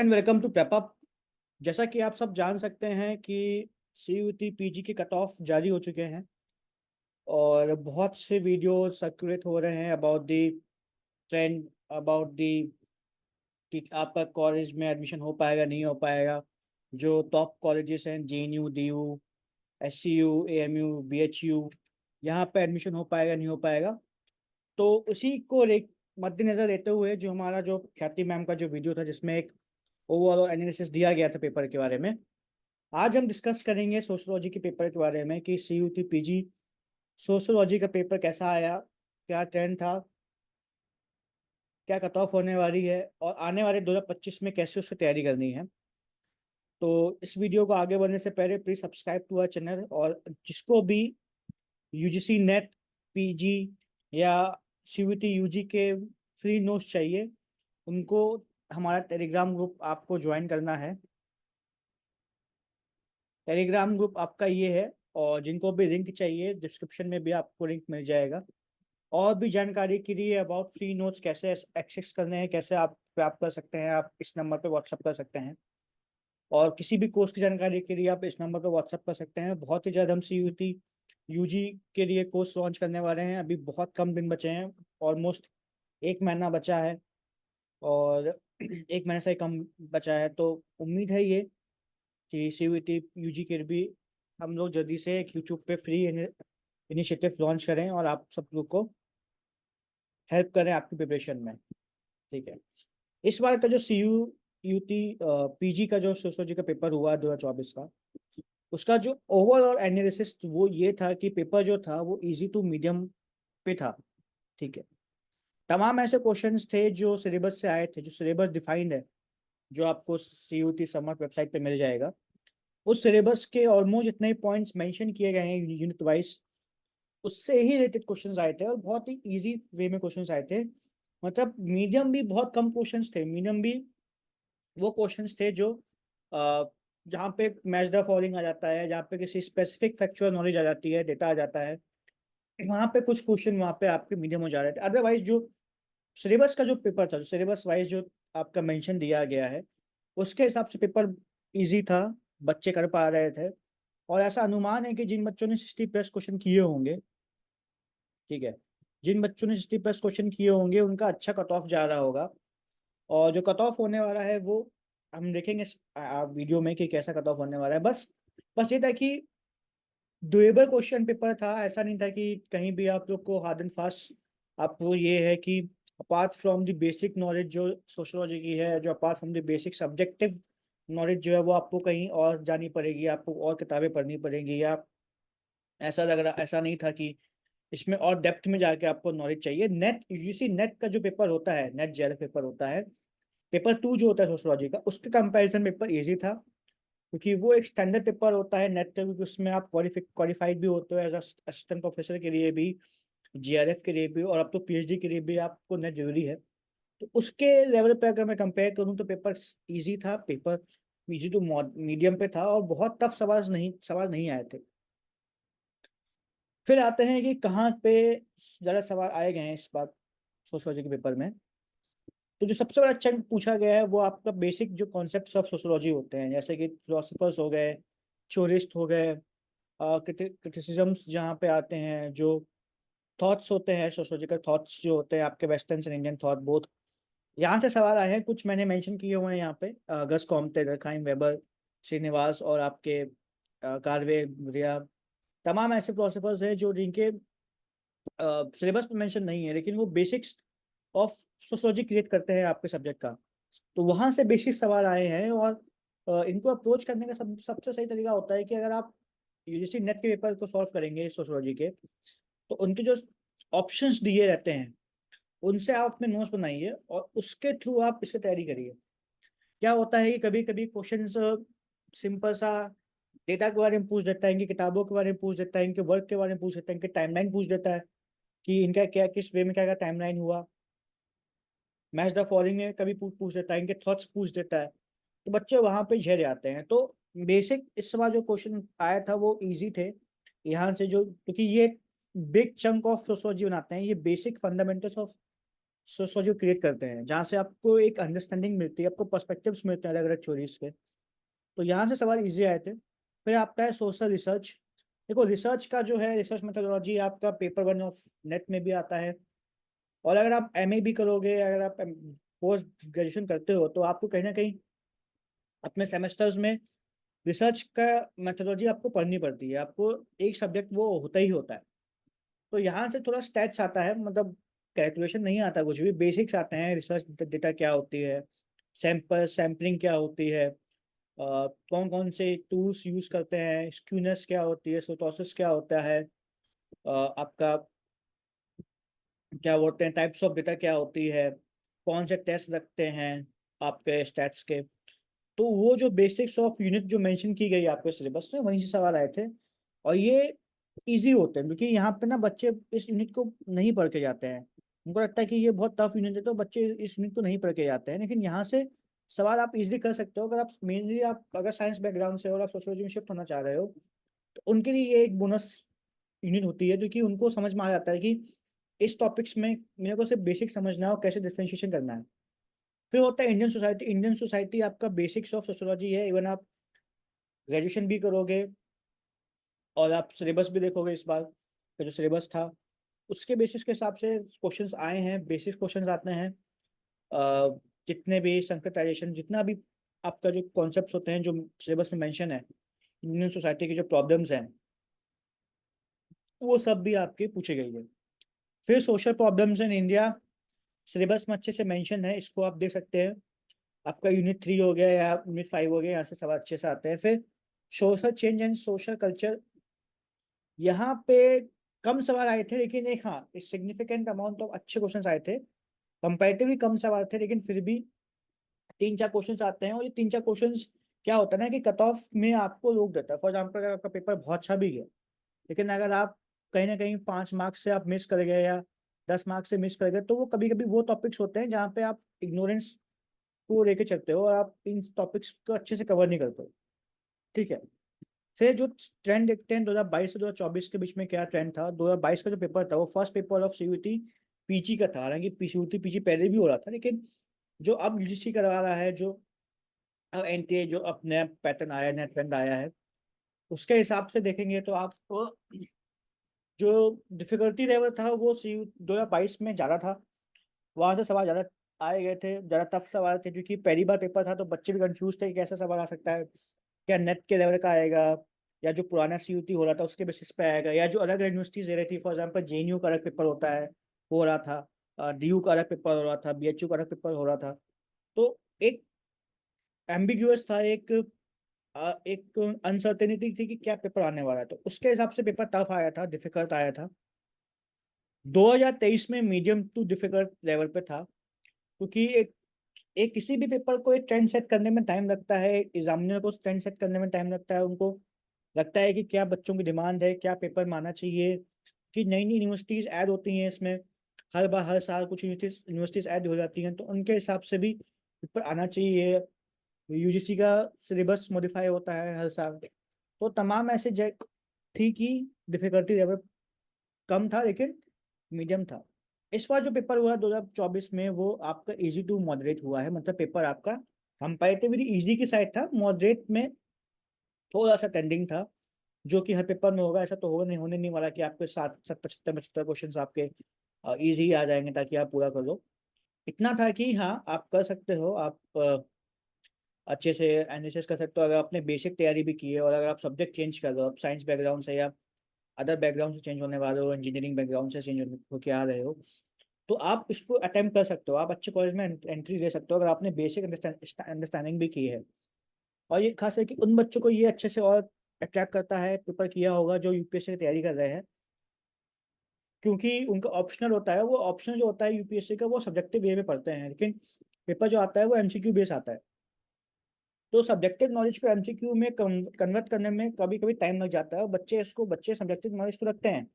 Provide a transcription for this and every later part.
And welcome to prep up. जैसा कि आप सब जान सकते हैं कि सीयूटी पीजी के कट ऑफ जारी हो चुके हैं और बहुत से वीडियो सर्कुलेट हो रहे हैं about the trend, about the कि आपका कॉलेज में एडमिशन हो पाएगा नहीं हो पाएगा। जो टॉप कॉलेजेस हैं जेएनयू, डीयू, एससीयू, एएमयू, बीएचयू, यहाँ पे एडमिशन हो पाएगा नहीं हो पाएगा। तो उसी को मद्देनजर लेते हुए जो हमारा जो ख्याति मैम का जो वीडियो था जिसमें एक ओवरऑल एनालिसिस दिया गया था पेपर के बारे में, आज हम डिस्कस करेंगे सोशियोलॉजी के पेपर के बारे में कि सीयूटी पीजी सोशियोलॉजी का पेपर कैसा आया, क्या ट्रेंड था, क्या कट ऑफ होने वाली है और आने वाले 2025 में कैसे उसकी तैयारी करनी है। तो इस वीडियो को आगे बढ़ने से पहले please subscribe to our channel, और जिसको भी यूजीसी नेट, पीजी या सीयूटी यूजी के फ्री नोट्स चाहिए उनको हमारा टेलीग्राम ग्रुप आपको ज्वाइन करना है। टेलीग्राम ग्रुप आपका ये है, और जिनको भी लिंक चाहिए डिस्क्रिप्शन में भी आपको लिंक मिल जाएगा। और भी जानकारी के लिए अबाउट फ्री नोट्स कैसे एक्सेस करने हैं, कैसे आप प्राप्त कर सकते हैं, आप इस नंबर पे व्हाट्सअप कर सकते हैं। और किसी भी कोर्स की जानकारी के लिए आप इस नंबर पे व्हाट्सअप कर सकते हैं। बहुत ही जल्द हम सीयूटी यूजी के लिए कोर्स लॉन्च करने वाले हैं। अभी बहुत कम दिन बचे हैं, ऑलमोस्ट एक महीना बचा है और एक महीने से कम बचा है। तो उम्मीद है ये कि सीयूटी यूजी के भी हम लोग जल्दी से एक यूट्यूब पे फ्री इनिशिएटिव लॉन्च करें और आप सब लोग को हेल्प करें आपकी प्रिपरेशन में। ठीक है, इस बार का जो सीयूटी पीजी का जो सोशियोलॉजी का पेपर हुआ 2024 का, उसका जो ओवरऑल एनालिसिस वो ये था कि पेपर जो था वो इजी टू मीडियम पे था। ठीक है, तमाम ऐसे क्वेश्चंस थे जो सिलेबस से आए थे, जो सिलेबस डिफाइंड है, जो आपको सीयूटी समर वेबसाइट पे मिल जाएगा। उस सिलेबस के ऑलमोस्ट जितने पॉइंट्स मेंशन किए गए हैं यूनिट वाइज, उससे ही रिलेटेड क्वेश्चंस आए थे और बहुत ही इजी वे में क्वेश्चंस आए थे। मतलब मीडियम भी बहुत कम क्वेश्चंस थे। मीडियम भी वो क्वेश्चंस थे जो जहाँ पे मैच द फॉलोइंग आ जाता है, जहाँ पे किसी स्पेसिफिक फैक्चुअल नॉलेज आ जाती है, डेटा आ जाता है, वहाँ पे कुछ क्वेश्चन वहाँ पे आपके मीडियम हो जा रहे थे। अदरवाइज जो सिलेबस का जो पेपर था, जो सिलेबस वाइज जो आपका मेंशन दिया गया है, उसके हिसाब से पेपर इजी था, बच्चे कर पा रहे थे। और ऐसा अनुमान है कि जिन बच्चों ने 60+ क्वेश्चन किए होंगे, ठीक है, जिन बच्चों ने 60+ क्वेश्चन किए होंगे उनका अच्छा कट ऑफ जा रहा होगा। और जो कट ऑफ होने वाला है वो हम देखेंगे इस वीडियो में कि कैसा कट ऑफ होने वाला है। बस बस ये था कि डुएबल क्वेश्चन पेपर था, ऐसा नहीं था कि कहीं भी आप लोग को हार्ड एंड फास्ट। आपको ये है कि apart from the basic knowledge जो सोशियोलॉजी की है, जो apart from the basic subjective knowledge जो है वो आपको कहीं और जानी पड़ेगी, आपको और किताबें पढ़नी पड़ेंगी। या ऐसा नहीं था कि इसमें और डेप्थ में जाके आपको नॉलेज चाहिए। नेट यूजीसी नेट का जो पेपर होता है, नेट जेआरएफ पेपर होता है, पेपर 2 जो होता है सोशियोलॉजी का, उसके कंपैरिजन पेपर इजी था, क्योंकि वो एक स्टैंडर्ड पेपर होता है नेट का, क्योंकि उसमें आप क्वालिफाइड भी होते हो एज असिस्टेंट प्रोफेसर के लिए भी, जीआरएफ के लिए भी, और अब तो पीएचडी के लिए भी आपको नेट जरूरी है। तो उसके लेवल पे अगर मैं कंपेयर करूँ तो पेपर इजी था। पेपर इजी टू मीडियम पे था और बहुत टफ सवाल नहीं आए थे। फिर आते हैं कि कहाँ पे ज़्यादा सवाल आए गए हैं इस बार सोशियोलॉजी के पेपर में। तो जो सबसे बड़ा चंक पूछा गया है वो आपका बेसिक जो कॉन्सेप्ट्स ऑफ सोशियोलॉजी होते हैं, जैसे कि फिलोसफर्स हो गए, थ्योरिस्ट हो गए, क्रिटिसिज्म्स जहाँ पे आते हैं, जो थॉट्स होते हैं, सोशियोलॉजिकल थॉट्स जो होते हैं आपके western and Indian thought both, यहाँ से सवाल आए हैं। कुछ मैंने मेंशन किए हुए हैं यहाँ पे, गस कॉम्टे, डर्कहाइम, वेबर, श्रीनिवास और आपके कार्वे, रिया, तमाम ऐसे फिलोसफर्स हैं जो जिनके सिलेबस में मेंशन नहीं है, लेकिन वो बेसिक्स ऑफ सोशियोलॉजी क्रिएट करते हैं आपके सब्जेक्ट का। तो वहां से बेसिक सवाल आए हैं। और इनको अप्रोच करने का सबसे सही तरीका होता है कि अगर आप यूजीसी नेट के पेपर को सॉल्व करेंगे सोशियोलॉजी के, तो उनके जो ऑप्शंस दिए रहते हैं उनसे आप अपने नोट्स बनाइए और उसके थ्रू आप इसकी तैयारी करिए। क्या होता है कि कभी कभी क्वेश्चन सिंपल सा डेटा के बारे में पूछ देता है, इनकी किताबों के बारे में पूछ देता है, इनके वर्क के बारे में पूछ देता है, इनके टाइमलाइन पूछ देता है कि इनका क्या, किस वे में क्या क्या टाइमलाइन हुआ। मैच द फॉलोइंग में कभी पूछ देता है, इनके थॉट्स पूछ देता है। तो बच्चे वहां पे झेल जाते हैं। तो बेसिक इस बार जो क्वेश्चन आया था वो इजी थे। यहाँ से जो, क्योंकि ये बिग चंक ऑफ सोशियोलॉजी बनाते हैं, ये basic fundamentals of sociology create करते हैं, जहाँ से आपको एक अंडरस्टैंडिंग मिलती है, आपको पर्सपेक्टिव्स मिलते हैं अलग अलग थ्योरीज के। तो यहाँ से सवाल इजी आए थे। फिर आपका है सोशल रिसर्च। देखो रिसर्च का जो है, रिसर्च मेथोडोलॉजी आपका पेपर 1 ऑफ नेट में भी आता है। और अगर आप एमए भी करोगे, अगर आप पोस्ट ग्रेजुएशन करते हो, तो आपको कहीं ना कहीं अपने सेमेस्टर्स में रिसर्च का मेथोडोलॉजी आपको पढ़नी पड़ती है। आपको एक सब्जेक्ट वो होता ही होता है। तो यहाँ से थोड़ा स्टैट्स आता है, मतलब कैलकुलेशन नहीं आता, कुछ भी बेसिक्स आते हैं। रिसर्च डेटा क्या होती है, सैम्पलिंग क्या होती है, कौन कौन से टूल्स यूज करते हैं, स्क्यूनेस क्या होती है, सोटोसिस क्या होता है, आपका क्या बोलते हैं, टाइप्स ऑफ डेटा क्या होती है, कौन से टेस्ट रखते हैं आपके स्टैट्स के। तो वो जो बेसिक्स ऑफ यूनिट जो मेंशन की गई आपके सिलेबस में, वहीं से सवाल आए थे। और ये इजी होते हैं, क्योंकि यहाँ पे ना बच्चे इस यूनिट को नहीं पढ़ के जाते हैं। उनको लगता है कि ये बहुत टफ यूनिट है, तो बच्चे इस यूनिट को नहीं पढ़ के जाते हैं। लेकिन यहाँ से सवाल आप इजीली कर सकते हो। अगर आप मेनली आप अगर साइंस बैकग्राउंड से और आप सोशियोलॉजी में शिफ्ट होना चाह रहे हो, तो उनके लिए ये एक बोनस यूनिट होती है, क्योंकि उनको समझ में आ जाता है कि इस टॉपिक्स में मेरे को सिर्फ बेसिक समझना है और कैसे डिफरेंशिएशन करना है। फिर होता है इंडियन सोसाइटी। इंडियन सोसाइटी आपका बेसिक्स ऑफ सोशियोलॉजी है। इवन आप ग्रेजुएशन भी करोगे और आप सिलेबस भी देखोगे, इस बार का जो सिलेबस था उसके बेसिस के हिसाब से क्वेश्चंस आए हैं, बेसिक क्वेश्चंस आते हैं। जितने भी संकटाइजेशन, जितना भी आपका जो कॉन्सेप्ट्स होते हैं जो सिलेबस में मेंशन है, इंडियन सोसाइटी की जो प्रॉब्लम्स हैं, वो सब भी आपके पूछे गई है। फिर social problems in India syllabus में अच्छे से मेंशन है, इसको आप देख सकते हैं। आपका यूनिट 3 हो गया या यूनिट 5 हो गया, यहाँ से सवाल अच्छे से आते हैं। फिर social change and social culture, यहाँ पे कम सवाल आए थे, लेकिन एक हाँ एक सिग्निफिकेंट अमाउंट ऑफ अच्छे क्वेश्चन आए थे। कंपैरेटिवली कम सवाल थे, लेकिन फिर भी 3-4 क्वेश्चन आते हैं। और ये 3-4 क्वेश्चन क्या होता है ना, कि कट ऑफ में आपको रोक देता है। फॉर एग्जाम्पल अगर आपका पेपर बहुत अच्छा भी गया, लेकिन अगर आप कहीं ना कहीं 5 मार्क्स से आप मिस कर गए या 10 मार्क्स से मिस कर गए, तो वो कभी कभी वो टॉपिक्स होते हैं जहाँ पे आप इग्नोरेंस को लेके चलते हो और आप इन टॉपिक्स को अच्छे से कवर नहीं करते हो। ठीक है। फिर जो ट्रेंड देखते हैं 2022 से 2024 के बीच में, क्या ट्रेंड था। 2022 का जो पेपर था वो first paper of CUET PG का था। हालांकि सीयूटी पीजी पहले भी हो रहा था, लेकिन जो अब यूजीसी करवा रहा है, जो अब एनटीए जो अब नया पैटर्न आया, नया ट्रेंड आया है, उसके हिसाब से देखेंगे तो आपको जो डिफिकल्टी लेवल था वो सी 2022 में ज़्यादा था। वहां से सवाल ज़्यादा आए गए थे, ज़्यादा टफ सवाल थे, क्योंकि पहली बार पेपर था तो बच्चे भी कंफ्यूज थे कि कैसा सवाल आ सकता है। क्या नेट के लेवल का आएगा, या जो पुराना सीयूटी हो रहा था उसके बेसिस पे आएगा, या जो अलग यूनिवर्सिटीज दे रही थी। फॉर एग्जाम्पल जेएनयू का अलग पेपर होता है, हो रहा था, डीयू का अलग पेपर हो रहा था, बीएचयू का अलग पेपर हो रहा था। तो एक एम्बिग्यूअस था, एक अनसर्टेनिटी थी कि क्या पेपर आने वाला है। तो उसके हिसाब से पेपर टफ आया था, डिफिकल्ट आया था। 2023 में मीडियम टू डिफिकल्ट लेवल पे था, क्योंकि एक किसी भी पेपर को एक ट्रेंड सेट करने में टाइम लगता है, एग्जामिनर को ट्रेंड सेट करने में टाइम लगता है। उनको लगता है कि क्या बच्चों की डिमांड है, क्या पेपर माना चाहिए, कि नई नई यूनिवर्सिटीज ऐड होती हैं इसमें। हर बार हर साल कुछ यूनिवर्सिटीज ऐड हो जाती हैं, तो उनके हिसाब से भी पेपर आना चाहिए। यूजीसी का सिलेबस मॉडिफाई होता है हर साल। तो तमाम ऐसे थी कि डिफिकल्टी लेवल कम था, लेकिन मीडियम था। इस बार जो पेपर हुआ 2024 में, वो आपका इजी टू मॉडरेट हुआ है। मतलब पेपर आपका कंपैरेटिवली इजी की साइड था, मॉडरेट में थोड़ा सा टेंडिंग था। जो कि हर पेपर में होगा, ऐसा तो होने नहीं वाला कि आपके 60 75 क्वेश्चन आपके इजी आ जाएंगे ताकि आप पूरा कर लो। इतना था कि हाँ आप कर सकते हो, आप अच्छे से एनालिसिस कर सकते हो अगर आपने बेसिक तैयारी भी की है। और अगर आप सब्जेक्ट चेंज कर रहे हो, आप साइंस बैकग्राउंड से या अदर बैकग्राउंड से चेंज होने वाले हो, इंजीनियरिंग बैकग्राउंड से चेंज होकर आ रहे हो, तो आप इसको अटेम्प्ट कर सकते हो। आप अच्छे कॉलेज में एंट्री दे सकते हो अगर आपने बेसिक अंडरस्टैंडिंग भी की है। और ये खास है कि उन बच्चों को ये अच्छे से और अट्रैक्ट करता है, पेपर किया होगा जो यूपीएससी की तैयारी कर रहे हैं। क्योंकि उनका ऑप्शनल होता है, वो ऑप्शनल जो होता है यूपीएससी का, वो सब्जेक्टिव वे में पढ़ते हैं, लेकिन पेपर जो आता है वो एमसीक्यू बेस आता है। तो सब्जेक्टिव नॉलेज को एमसीक्यू में कन्वर्ट करने में कभी कभी टाइम लग जाता है। और बच्चे सब्जेक्टिव नॉलेज तो रखते हैं,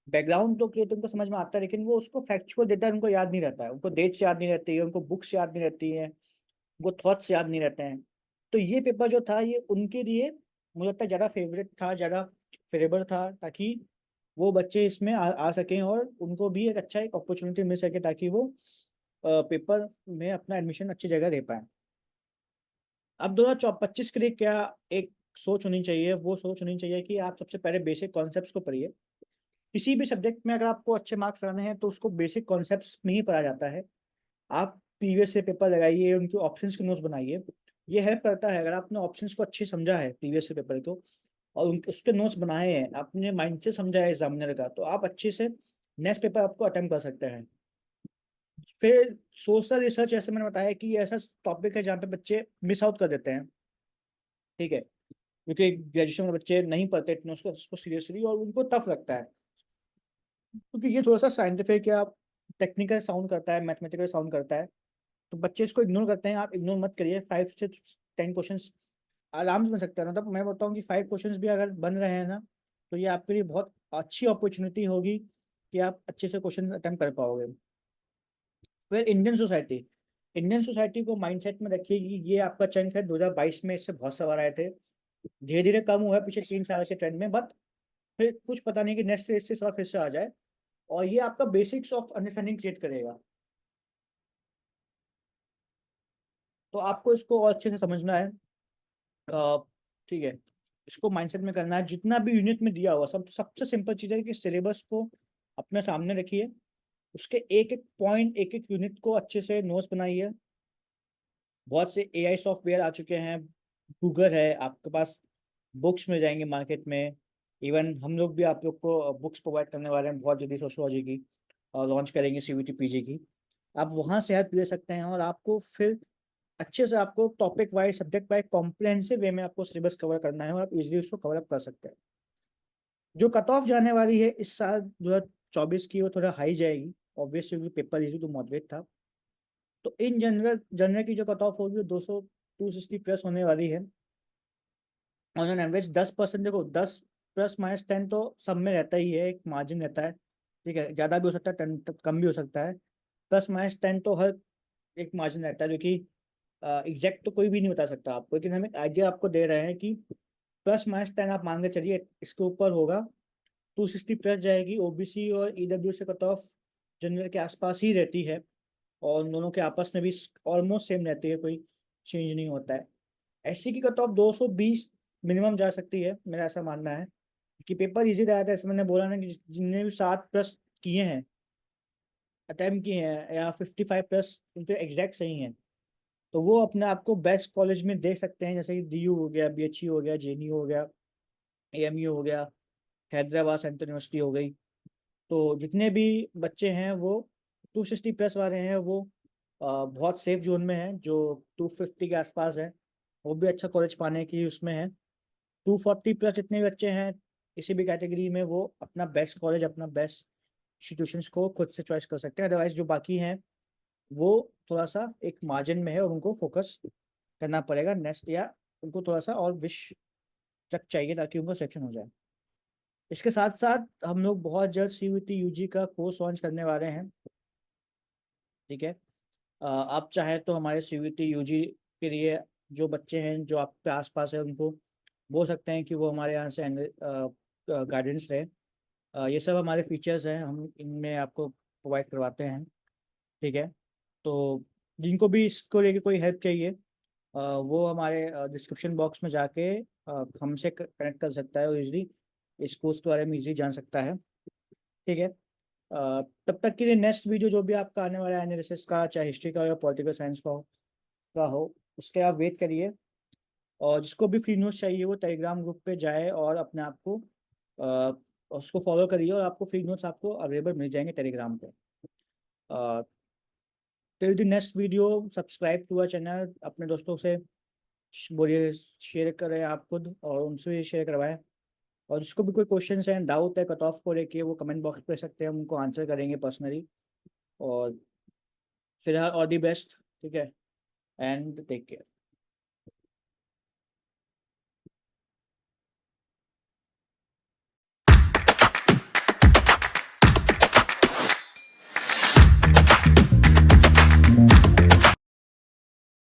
बैकग्राउंड तो क्लियर उनको समझ में आता है, लेकिन वो उसको फैक्चुअल डेटा उनको याद नहीं रहता है। उनको डेट्स याद नहीं रहती है, उनको बुक्स याद नहीं रहती है, उनको थॉट्स याद नहीं रहते हैं। तो ये पेपर जो था ये उनके लिए मुझे लगता है ज़्यादा फेवरेट था, ज़्यादा फेवरेबल था, ताकि वो बच्चे इसमें आ सकें और उनको भी एक अच्छा एक अपॉर्चुनिटी मिल सके, ताकि वो पेपर में अपना एडमिशन अच्छी जगह ले पाए। अब 2025 के लिए क्या एक सोच होनी चाहिए, वो सोच होनी चाहिए कि आप सबसे पहले बेसिक कॉन्सेप्ट्स को पढ़िए। किसी भी सब्जेक्ट में अगर आपको अच्छे मार्क्स लाने हैं तो उसको बेसिक कॉन्सेप्ट्स में ही पढ़ा जाता है। आप प्रीवियस से पेपर लगाइए, उनके ऑप्शंस के नोट्स बनाइए। ये हेल्प करता है, अगर आपने ऑप्शंस को अच्छे समझा है प्रीवियस से पेपर को और उसके नोट्स बनाए हैं, आपने माइंड से समझा है एग्जामिनर का, तो आप अच्छे से नेक्स्ट पेपर आपको अटेम्प्ट कर सकते हैं। फिर सोशल रिसर्च, ऐसे मैंने बताया कि ये ऐसा टॉपिक है जहाँ पे बच्चे मिस आउट कर देते हैं, ठीक है, क्योंकि ग्रेजुएशन में बच्चे नहीं पढ़ते इतना उसको सीरियसली और उनको टफ लगता है, क्योंकि ये थोड़ा सा साइंटिफिक या टेक्निकल साउंड करता है, मैथमेटिकल साउंड करता है, तो बच्चे इसको इग्नोर करते हैं। आप इग्नोर मत करिए। 5 से 10 क्वेश्चन आराम से बन सकते हैं। मतलब मैं बताऊँ कि 5 क्वेश्चन भी अगर बन रहे हैं ना, तो ये आपके लिए बहुत अच्छी अपॉर्चुनिटी होगी कि आप अच्छे से क्वेश्चन अटेम्प्ट कर पाओगे। फिर इंडियन सोसाइटी को माइंडसेट में रखिए कि ये आपका चंक है। 2022 में इससे बहुत सवाल आए थे, धीरे धीरे कम हुआ है पिछले 3 साल के ट्रेंड में, बट फिर कुछ पता नहीं कि नेक्स्ट इससे सवाल फिर से आ जाए, और ये आपका बेसिक्स ऑफ अंडरस्टैंडिंग क्रिएट करेगा। तो आपको इसको और अच्छे से समझना है, ठीक है, इसको माइंडसेट में करना है। जितना भी यूनिट में दिया हुआ सबसे सिंपल चीज़ है कि सिलेबस को अपने सामने रखिए, उसके एक एक पॉइंट, एक एक यूनिट को अच्छे से नोट्स बनाइए। बहुत से एआई सॉफ्टवेयर आ चुके हैं, गूगल है आपके पास, बुक्स मिल जाएंगे मार्केट में। इवन हम लोग भी आप लोग को बुक्स प्रोवाइड करने वाले हैं बहुत जल्दी, सोशियोलॉजी की लॉन्च करेंगे, सीवीटी पीजी की। आप वहाँ से हेल्प ले सकते हैं और आपको फिर अच्छे से आपको topic wise, subject wise comprehensive way में आपको सिलेबस कवर करना है और आप इजीली उसको कवर अप कर सकते हैं। जो कट ऑफ जाने वाली है इस साल 2024 की, वो थोड़ा हाई जाएगी ऑब्वियसली, क्योंकि पेपर इजी तो मॉडरेट था। तो इन जनरल जनरल की जो कट ऑफ होगी वो 260 प्लस होने वाली है। ऑन एन एवरेज 10%, देखो 10 ± 10 तो सब में रहता ही है, एक मार्जिन रहता है, ठीक है, ज़्यादा भी हो सकता है, 10 तक कम भी हो सकता है। ± 10 तो हर एक मार्जिन रहता है, जो कि एग्जैक्ट तो कोई भी नहीं बता सकता आपको, लेकिन हम एक आइडिया आपको दे रहे हैं कि ±10 आप मान के चलिए, इसके ऊपर होगा 260 प्लस जाएगी। ओबीसी और ईडब्ल्यू से कट ऑफ जनरल के आसपास ही रहती है, और उन दोनों के आपस में भी ऑलमोस्ट सेम रहती है, कोई चेंज नहीं होता है। एससी की कट ऑफ 220 मिनिमम जा सकती है, मेरा ऐसा मानना है कि पेपर इजी रहा था। ऐसे मैंने बोला ना कि जिनने भी 7+ किए हैं, अटैम्प्ट किए हैं, या 55+ उनके एग्जैक्ट सही हैं, तो वो अपने आप को बेस्ट कॉलेज में देख सकते हैं, जैसे कि डीयू हो गया, बीएचयू हो गया, जेएनयू हो गया, एएमयू हो गया, हैदराबाद सेंट्रल यूनिवर्सिटी हो गई। तो जितने भी बच्चे हैं वो 260+ वाले हैं, वो बहुत सेफ जोन में हैं। जो 250 के आसपास है, वो भी अच्छा कॉलेज पाने की उसमें है। 240+ जितने भी बच्चे हैं किसी भी कैटेगरी में, वो अपना बेस्ट कॉलेज, अपना बेस्ट इंस्टीट्यूशंस को खुद से चॉइस कर सकते हैं। अदरवाइज जो बाकी हैं वो थोड़ा सा एक मार्जिन में है, और उनको फोकस करना पड़ेगा नेक्स्ट, या उनको थोड़ा सा और विश तक चाहिए ताकि उनका सिलेक्शन हो जाए। इसके साथ साथ हम लोग बहुत जल्द सीयूईटी यूजी का कोर्स लॉन्च करने वाले हैं, ठीक है। आप चाहे तो हमारे सीयूईटी यूजी के लिए जो बच्चे हैं जो आपके आसपास है, उनको बोल सकते हैं कि वो हमारे यहाँ से गाइडेंस रहे। ये सब हमारे फीचर्स हैं, हम इनमें आपको प्रोवाइड करवाते हैं, ठीक है। तो जिनको भी इसको लेके कोई हेल्प चाहिए, वो हमारे डिस्क्रिप्शन बॉक्स में जाके हमसे कनेक्ट कर सकता है और इजली इस कोर्स के बारे में इजली जान सकता है, ठीक है। तब तक के लिए नेक्स्ट वीडियो जो भी आपका आने वाला है एनालिसिस का, चाहे हिस्ट्री का हो या पॉलिटिकल साइंस का हो, उसके आप वेट करिए। और जिसको भी फ्री नोट्स चाहिए वो टेलीग्राम ग्रुप पे जाए और अपने आप को उसको फॉलो करिए, और आपको फ्री नोट्स आपको अवेलेबल मिल जाएंगे टेलीग्राम पे। Till the next video, subscribe to our channel, अपने दोस्तों से बोलिए, शेयर करें आप खुद, और उनसे भी शेयर करवाएं। और जिसको भी कोई क्वेश्चन है, डाउट है कट ऑफ को लेके, वो कमेंट बॉक्स पे सकते हैं, हम उनको आंसर करेंगे पर्सनली। और फिलहाल ऑल दी बेस्ट, ठीक है, एंड टेक केयर।